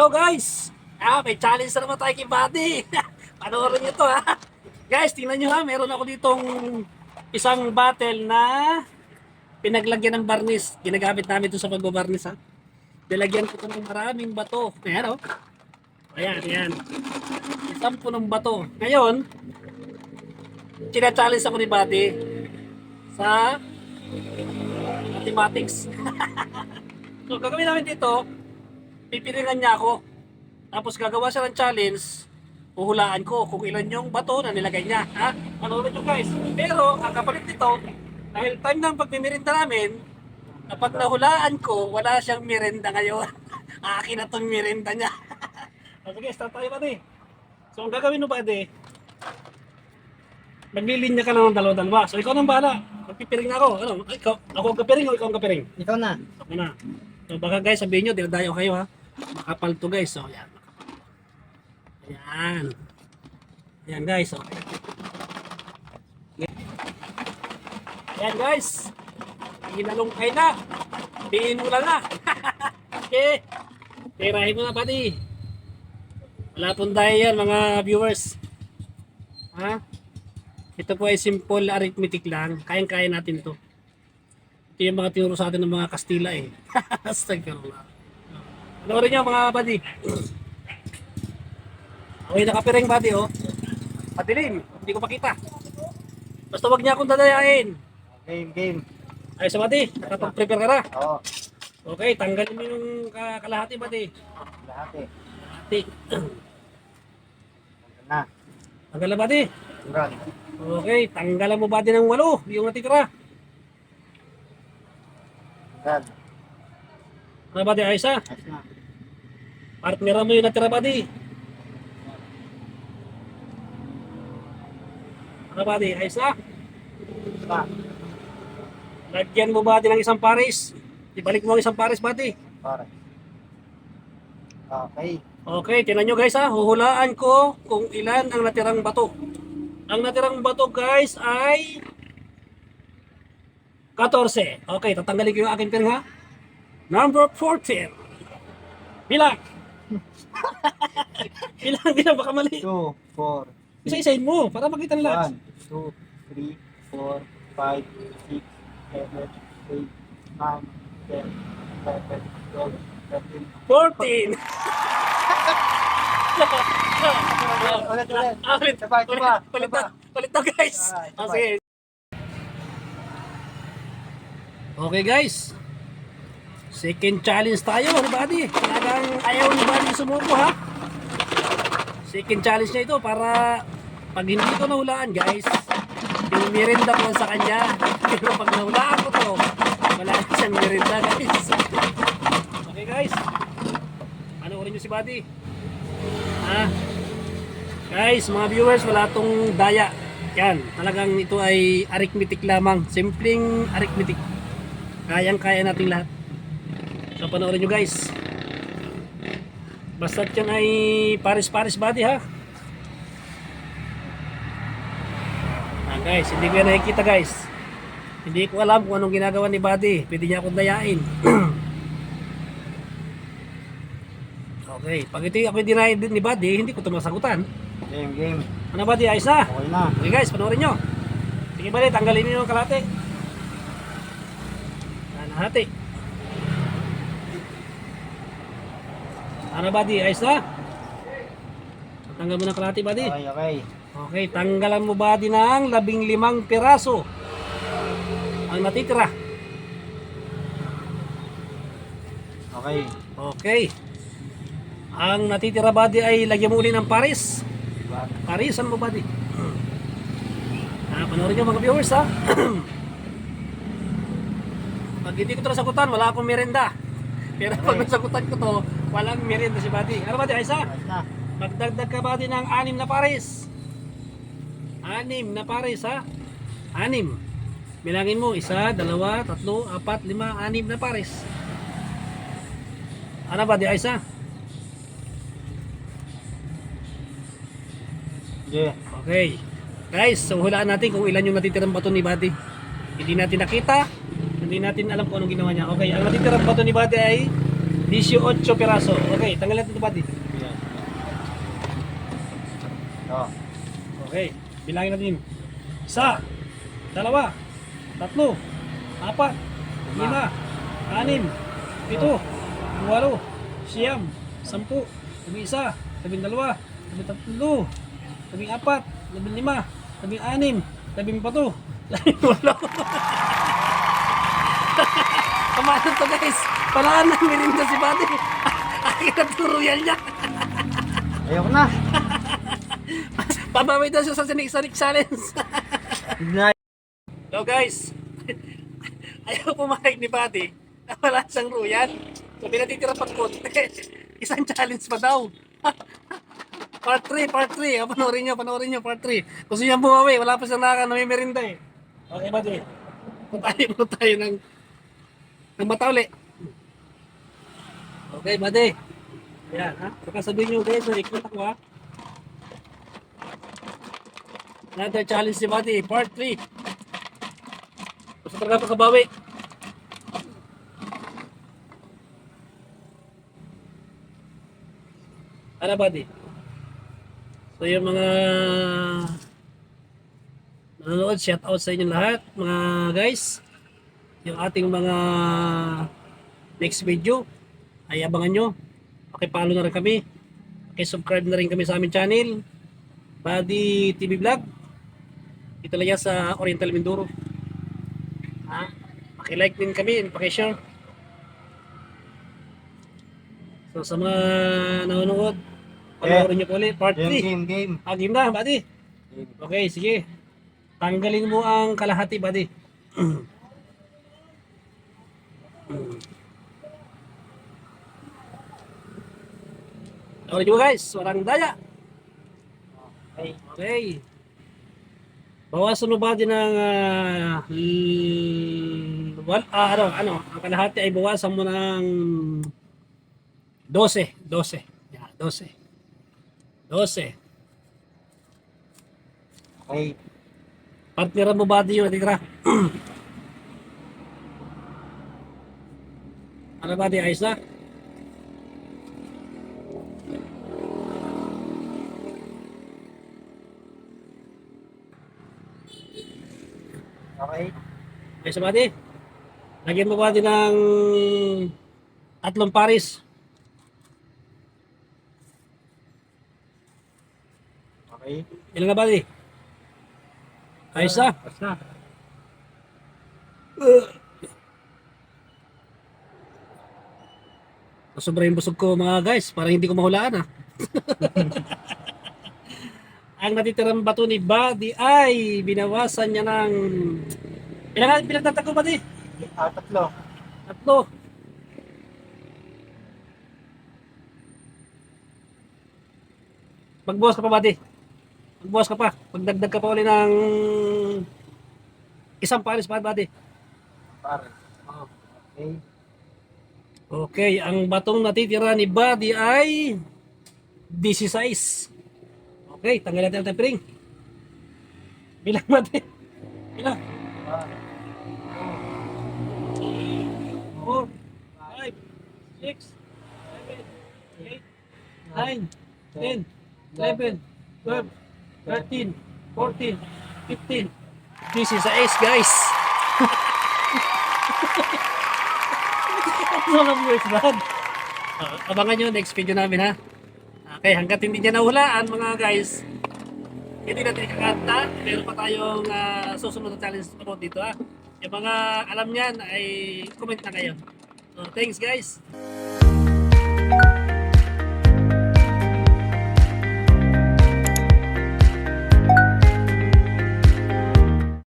Hello guys! May challenge na naman tayo kay Buddy. Panoorin nyo to ha. Guys, tingnan nyo ha. Meron ako ditong isang bottle na pinaglagyan ng barnis. Ginagamit namin ito sa pagbabarnis ha. Nilagyan ko ito ng maraming bato. Ayan o. Ayan, ayan. Isang punong bato. Ngayon, challenge ako ni Buddy sa mathematics. So, gagawin namin dito, pipilingan niya ako. Tapos gagawa siya ng challenge, uhulaan ko kung ilan yung bato na nilagay niya. Ha? Panoorin nyo guys. Pero, ang kapalit nito, dahil time ng pagmimirinda namin, kapag nahulaan ko, wala siyang mirinda ngayon. Akin na itong mirinda niya. Sige, start tayo Buddy. So, ang gagawin mo Buddy, maglilinya ka lang ng dalawa-dalawa. So, ikaw nang bahala. Magpipiring na ako. Ano? Ikaw, ako ang kapiring o ikaw ang kapiring? Ikaw na. Ako na. So baka guys, sabihin nyo, dinadayo kayo ha. Makapal to guys. So yan. Ayan. Ayan guys. Okay. Ayan guys. Ginalungkay na. Bihin mo lang na. Okay. Tirahin mo na Buddy. Wala pong dahil yan mga viewers. Ha? Ito po ay simple arithmetic lang. Kayang-kaya natin ito. Ito yung mga tinuro sa atin ng mga Kastila eh. Astagfirullah. Panoorin nyo mga Buddy. Okay, nakapiring Buddy oh. Padilim. Hindi ko makita. Basta wag niya akong dadayain. Game. Ayos Buddy. Nakapag-prepare ka na. Oo. Okay, tanggalin mo yung kalahati Buddy. Lahat eh. Kalahati. Tanggal na. Tanggal na Buddy. Tanggal. Okay, tanggalan mo Buddy ng 8. Yung natitira. Tanggal. Ano Buddy? Ayos ha? Ayos na. Partneran mo yung natira Buddy. Ano Buddy? Ayos na? Pa. Lagyan mo Buddy ng isang pares. Ibalik mo ang isang pares Buddy. Pare. Okay. Okay, tinan nyo guys ha. Huhulaan ko kung ilan ang natirang bato. Ang natirang bato guys ay 14. Okay, tatanggalin ko yung aking piring ha. Number 14. Bilang. bilang baka mali. 2, 4, Isa-isahin mo para makita ng lahat. 1, 2, 3, 4, 5, 6, 7, 8, 9, 10, 11, 12, 13. 14. Ulit. Ulit. Iba. Ulit na guys. Ah, Sige. Okay guys. Second challenge tayo ni Buddy. Talagang ayaw ni Buddy sumuko ha. Second challenge niya ito para pag hindi ko nahulaan guys, yung merinda ko sa kanya. Pero pag nahulaan ko to, wala na siyang merinda guys. Okay guys. Panoorin nyo si Buddy. Ha? Guys, mga viewers, wala tong daya. Yan, talagang ito ay arithmetic lamang. Simpleng arithmetic. Kayang-kaya natin lahat. So, panoorin nyo guys. Basta't yan ay pares-pares Buddy ha. Guys, hindi ko yan nakikita guys. Hindi ko alam kung anong ginagawa ni Buddy. Pwede niya akong dayain. Okay, pag ito ako dinahin ni Buddy, hindi ko ito masagutan. Game. Ano Buddy, ayos na? Okay na. Okay guys, panoorin nyo. Sige Buddy, tanggalin nyo yung kalate. Kalahati. Ano Buddy, ayos na? Tanggal mo ng kalate Buddy. Okay. Okay, tanggalan mo Buddy ng 15 piraso. Ang natitira. Okay. Okay. Ang natitira Buddy ay lagyan mo uli ng pares. Parisan mo Buddy. Panoorin nyo mga viewers ha. Pag hindi ko ito nasagutan, wala akong merenda. Pero pag nasagutan ko to, walang merenda si Buddy. Ano Buddy, ayos ha? Ayos na. Magdagdag ka Buddy ng 6 na pares. 6 na pares ha. 6. Bilangin mo, 1, 2, 3, 4, 5, 6 na pares. Ano Buddy, ayos ha? Yeah. Okay. Guys, so hulaan natin kung ilan yung natitirang bato ni Buddy. Hindi natin nakita. Hindi natin alam kung anong ginawa niya. Okay, ang natitirang bato ni Buddy ay 18 piraso. Okay, tanggalin natin ito, buddy. Yan. Ito. Okay, bilangin natin. 1, 2, 3, 4, 5, 6, 7, 8, 7, 8, 10, 11, 12, 13, 14, 15, 16, 17, 18. Kamahan to guys. Palaan na merinda si Buddy. Akin na turuyan niya. Ayoko na. Pabawi daw siya sa Sonic Challenge. Tignan. So guys, ayaw pumayag ni Buddy na wala siyang ruyan. So pinatitira pag konti. Isang challenge pa daw. Part 3. Panoorin nyo, part 3. Gusto niya bumawi, wala pa siyang namimerinda eh. Okay, Buddy. Punta tayo ng matauli. Okay, Buddy. Ayan, ha? Saka sabihin nyo guys, ikot ako ha. Another challenge ni Buddy, part 3. Gusto talaga pagkabawi. Ano, Buddy? So yung mga nanonood, shout out sa inyo lahat, mga guys. Yung ating mga next video ay abangan nyo. Pakipollow na rin kami. Pakisubscribe na rin kami sa aming channel, Buddy TV Vlog. Ito lang yan sa Oriental Mindoro. Ha? Pakilike din kami, pakishare. So sa mga nanonood, panoorin nyo po ulit, part 3. Game. Game na, Buddy. Okay, sige. Tanggalin mo ang kalahati, Buddy. Ulit mo guys, warang daya. Okay. Okay. Bawasan mo ba din ng ang kalahati ay bawasan mo ng 12. Yeah, 12. Okay. Partneran mo ba din yung natitira? Ano ba di ayos na? Okay. Ayos na ba di? Lagyan mo ba din ng 3 pares? Okay. Ilan na ba di? Ayos na? Basta. Sobrang busog ko mga guys, parang hindi ko mahulaan Ang natitirang bato ni Buddy ay binawasan niya ng ilang pinagtatag ko, Buddy? 3. 3. Magbuwas ka pa, Buddy. Magbuwas ka pa. Magdagdag ka pa ulit ng isang pares pa, Buddy. Pare. Okay. Okay, ang batong natitira ni Buddy ay 16. Okay, tanggalin natin ang tempering. Bilang, Buddy. Bilang. 4, 5, 6, 7, 8, 9, 10, 11, 12, 13, 14, 15. This is a ace, guys. Mga viewers, man. Abangan nyo next video namin, ha. Okay, hanggat hindi niya nahulaan, mga guys, hindi natin kakanta. Meron pa tayong susunod na challenge about dito, ha. Yung mga alam niyan ay comment na kayo. So, thanks, guys.